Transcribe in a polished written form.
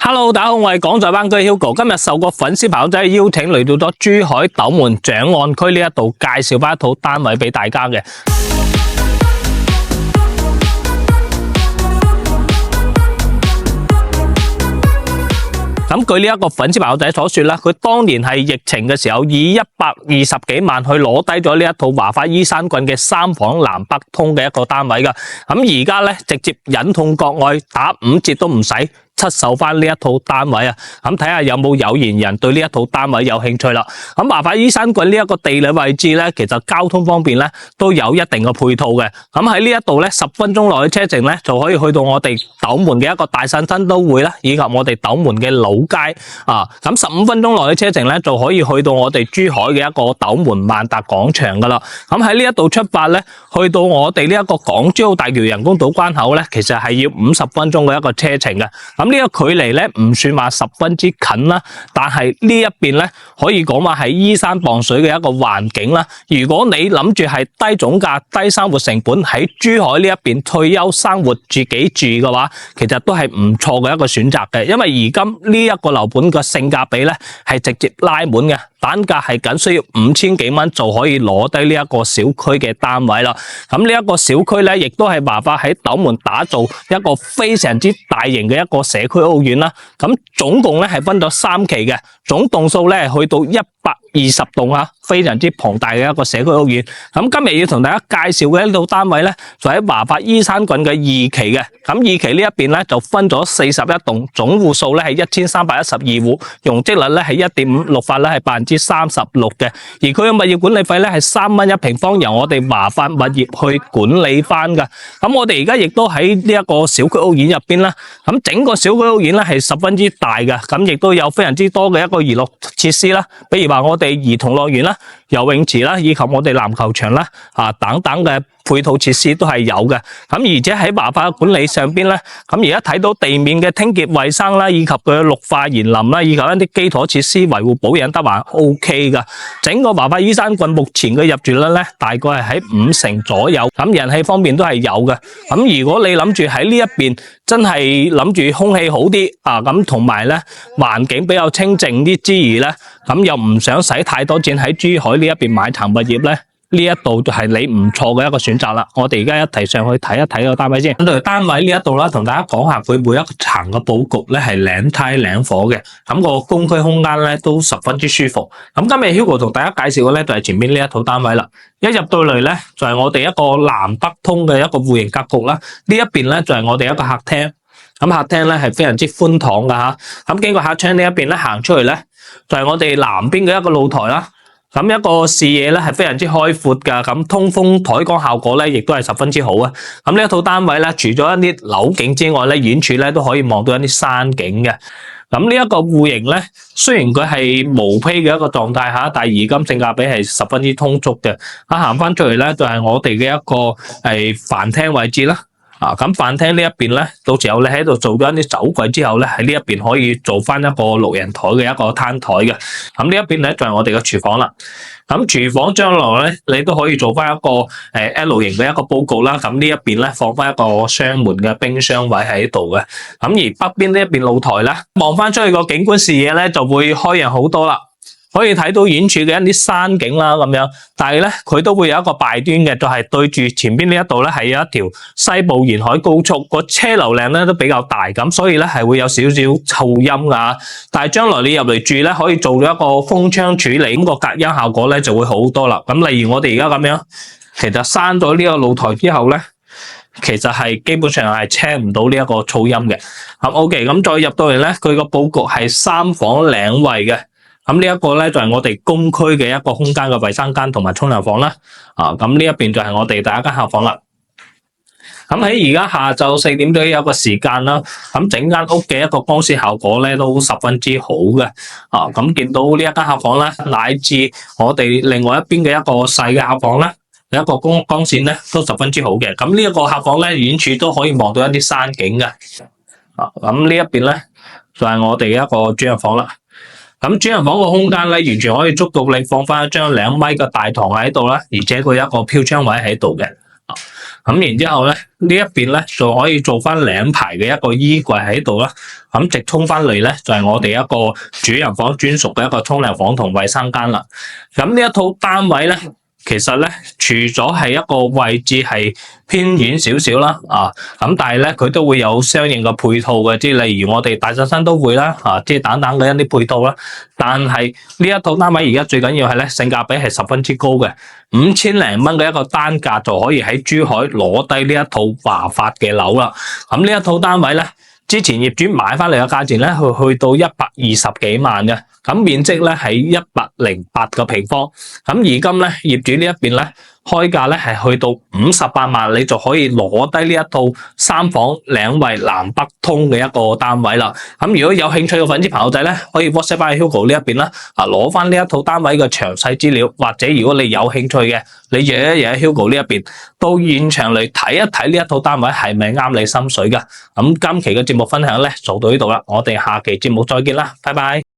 Hello， 大家好，我係港在灣區 Hugo， 今日受個粉絲朋友仔邀請嚟到咗珠海斗門長安區呢一度介紹翻一套單位俾大家嘅。咁據呢一個粉絲朋友仔所說啦，佢當年係疫情嘅時候以120幾萬去攞低咗呢一套華發依山郡嘅3房南北通嘅一個單位噶。咁而家咧直接忍痛割愛，打5折都唔使，出售翻呢一套單位啊！咁睇下有冇有緣人對呢一套單位有興趣啦。咁華發依山郡呢一個地理位置咧，其實交通方面咧都有一定嘅配套嘅。咁喺呢一度咧10分鐘內嘅車程咧就可以去到我哋斗門嘅一個大汕新都會啦，以及我哋斗門嘅老街啊。咁15分鐘內嘅車程咧就可以去到我哋珠海嘅一個斗門萬達廣場噶啦。咁喺呢一度出發咧，去到我哋呢一個港珠澳大橋人工島關口咧，其實係要50分鐘嘅一個車程嘅。咁呢個距離咧唔算話十分之近啦，但係呢一邊咧可以講話係依山傍水嘅一個環境啦。如果你諗住係低總價、低生活成本喺珠海呢一邊退休生活自己住嘅話，其實都係唔錯嘅一個選擇嘅。因為而今呢一個樓盤嘅性價比咧係直接拉滿嘅，單價係僅需要5000幾蚊就可以攞低呢一個小區嘅單位啦。咁呢一個小區咧亦都係華發喺斗門打造一個非常之大型嘅一個社區屋苑啦。咁總共咧係分咗3期嘅，總棟數咧去到120棟啊，非常之龐大嘅一個社區屋苑。咁今日要同大家介紹嘅一套單位咧，就喺華發依山郡嘅2期嘅。咁2期呢一邊咧就分咗41棟，總戶數咧係1312戶，容積率咧係1.5，綠化咧係36%嘅。而佢嘅物業管理費咧係3蚊一平方，由我哋華發物業去管理翻噶。咁我哋而家亦都喺呢一個小區屋苑入邊啦。咁整個小區屋苑咧係十分之大嘅，咁亦都有非常之多嘅一個娛樂設施啦，比如話我哋兒童樂園啦、游泳池啦，以及我哋籃球場啦等等嘅配套設施都係有嘅。咁而且喺華發管理上邊咧，咁而家睇到地面嘅清潔衛生啦，以及佢嘅綠化園林啦，以及一啲基礎設施維護保養得還 OK 噶。整個華發依山郡目前嘅入住率咧，大概係喺50%左右。咁人氣方面都係有嘅。咁如果你諗住喺呢一邊真係諗住空氣好啲咁同埋咧環境比較清靜啲之餘咧，咁又唔想使太多錢喺珠海呢一邊買層物業咧，呢一度就係你唔錯嘅一個選擇啦。我哋而家一提上去睇一睇個單位先。咁對單位呢一度啦，同大家講下佢每一層嘅佈局咧係兩梯兩伙嘅，咁個公區空間咧都十分之舒服。咁今日 Hugo 同大家介紹嘅咧就係前面呢一套單位啦。一入到嚟咧就係我哋一個南北通嘅一個戶型格局啦。呢一邊咧就係我哋一個客廳。咁客廳咧係非常之寬敞噶吓。咁經過客窗呢一邊咧行出嚟咧就係我哋南邊嘅一個露台啦。咁一個視野咧係非常之開闊噶，咁通風採光效果咧亦都係十分之好啊。咁呢一套單位咧，除咗一啲樓景之外咧，遠處咧都可以望到一啲山景嘅。咁呢一個戶型咧，雖然佢係毛坯嘅一個狀態吓，但係而今性價比係十分之充足嘅。行翻出嚟咧就係我哋嘅一個飯廳位置啦。咁飯廳呢一邊咧，到時候你喺度做咗一啲酒櫃之後咧，喺呢一邊可以做翻一個6人台嘅一個攤台嘅。咁呢一邊咧就係我哋嘅廚房啦。咁廚房將來咧，你都可以做翻一個L 型嘅一個佈局啦。咁呢一邊咧放翻一個雙門嘅冰箱位喺度嘅。咁而北邊呢一邊露台咧，望翻出去個景觀視野咧就會開揚好多啦。可以睇到遠處嘅一啲山景啦，咁樣，但係咧佢都會有一個敗端嘅，就係對住前邊呢一度咧係有一條西部沿海高速，個車流量咧都比較大，咁所以咧係會有少少噪音噶。但係將來你入嚟住咧，可以做咗一個風窗處理，咁個隔音效果咧就會好多啦。咁例如我哋而家咁樣，其實閂咗呢個露台之後咧，其實係基本上係聽唔到呢一個噪音嘅。OK， 咁再入到嚟咧，佢個佈局係3房2衛嘅。咁呢一個咧就係我哋公區嘅一個空間嘅衛生間同埋沖涼房啦。咁呢一邊就係我哋第一間客房啦。咁喺而家下晝4點鐘有個時間啦。咁整間屋嘅一個光線效果咧都十分之好嘅。咁見到呢一間客房啦，乃至我哋另外一邊嘅一個細嘅客房啦，有一個光線咧都十分之好嘅。咁呢一個客房咧遠處都可以望到一啲山景嘅。咁呢一邊咧就係我哋一個主人房啦。咁主人房個空間咧，完全可以足到你放翻一張2米嘅大堂喺度啦，而且佢有一個飄窗位喺度嘅。咁然之後咧，呢一邊咧就可以做翻兩排嘅一個衣櫃喺度啦。咁直衝翻嚟咧就係我哋一個主人房專屬嘅一個沖涼房同衛生間啦。咁呢一套單位咧，其實咧除咗係一個位置係偏遠少少啦，咁但係咧佢都會有相應嘅配套嘅，即係例如我哋大鎮生都會啦，即係等等嘅一啲配套啦。但係呢一套單位而家最緊要係咧性價比係十分之高嘅，5000零蚊嘅一個單價就可以喺珠海攞低呢一套華發嘅樓啦。咁呢一套單位咧，之前業主買翻嚟嘅價錢咧，去到120幾萬嘅，咁面積咧係108個平方，咁而今咧業主呢一邊咧開價咧係去到58萬，你就可以攞低呢一套3房2衛南北通嘅一個單位啦。咁如果有興趣嘅粉絲朋友仔咧，可以 WhatsApp 翻 Hugo 呢一邊啦，攞翻呢一套單位嘅詳細資料，或者如果你有興趣嘅，你約一約 Hugo 呢一邊到現場嚟睇一睇呢一套單位係咪啱你心水㗎。咁今期嘅節目分享咧做到呢度啦，我哋下期節目再見啦，拜拜。